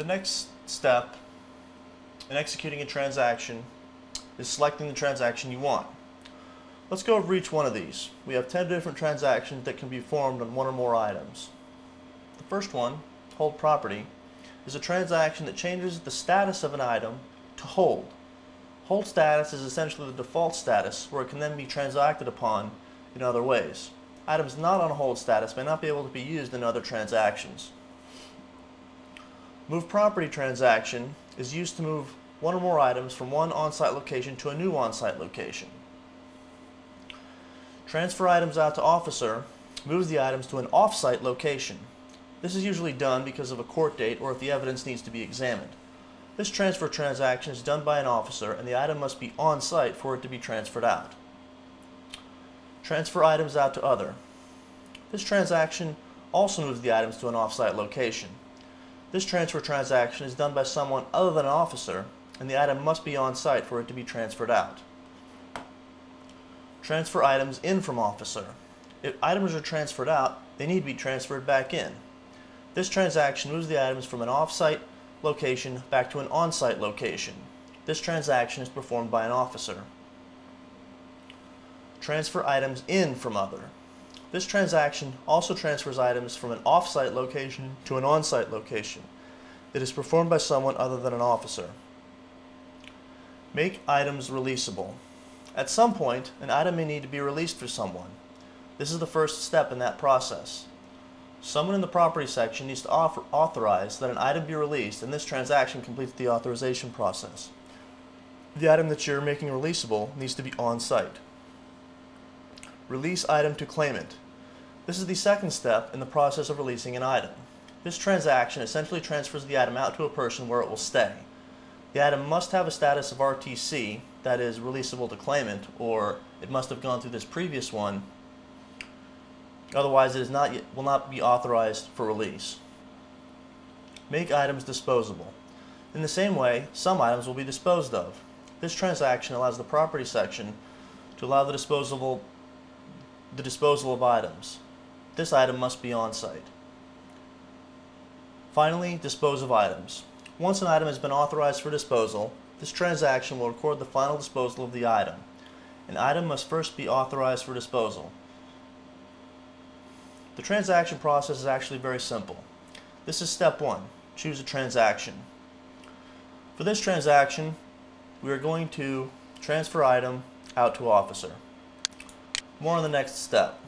The next step in executing a transaction is selecting the transaction you want. Let's go over each one of these. We have 10 different transactions that can be performed on one or more items. The first one, hold property, is a transaction that changes the status of an item to hold. Hold status is essentially the default status where it can then be transacted upon in other ways. Items not on hold status may not be able to be used in other transactions. Move property transaction is used to move one or more items from one on-site location to a new on-site location. Transfer items out to officer moves the items to an off-site location. This is usually done because of a court date or if the evidence needs to be examined. This transfer transaction is done by an officer and the item must be on-site for it to be transferred out. Transfer items out to other. This transaction also moves the items to an off-site location. This transfer transaction is done by someone other than an officer and the item must be on-site for it to be transferred out. Transfer items in from officer. If items are transferred out, they need to be transferred back in. This transaction moves the items from an off-site location back to an on-site location. This transaction is performed by an officer. Transfer items in from other. This transaction also transfers items from an off-site location to an on-site location. It is performed by someone other than an officer. Make items releasable. At some point, an item may need to be released for someone. This is the first step in that process. Someone in the property section needs to authorize that an item be released, and this transaction completes the authorization process. The item that you're making releasable needs to be on-site. Release item to claimant. This is the second step in the process of releasing an item. This transaction essentially transfers the item out to a person where it will stay. The item must have a status of RTC, that is releasable to claimant, or it must have gone through this previous one. Otherwise, it will not be authorized for release. Make items disposable. In the same way, some items will be disposed of. This transaction allows the property section to allow the disposal of items. This item must be on-site. Finally, dispose of items. Once an item has been authorized for disposal, this transaction will record the final disposal of the item. An item must first be authorized for disposal. The transaction process is actually very simple. This is step 1. Choose a transaction. For this transaction, we are going to transfer item out to officer. More on the next step.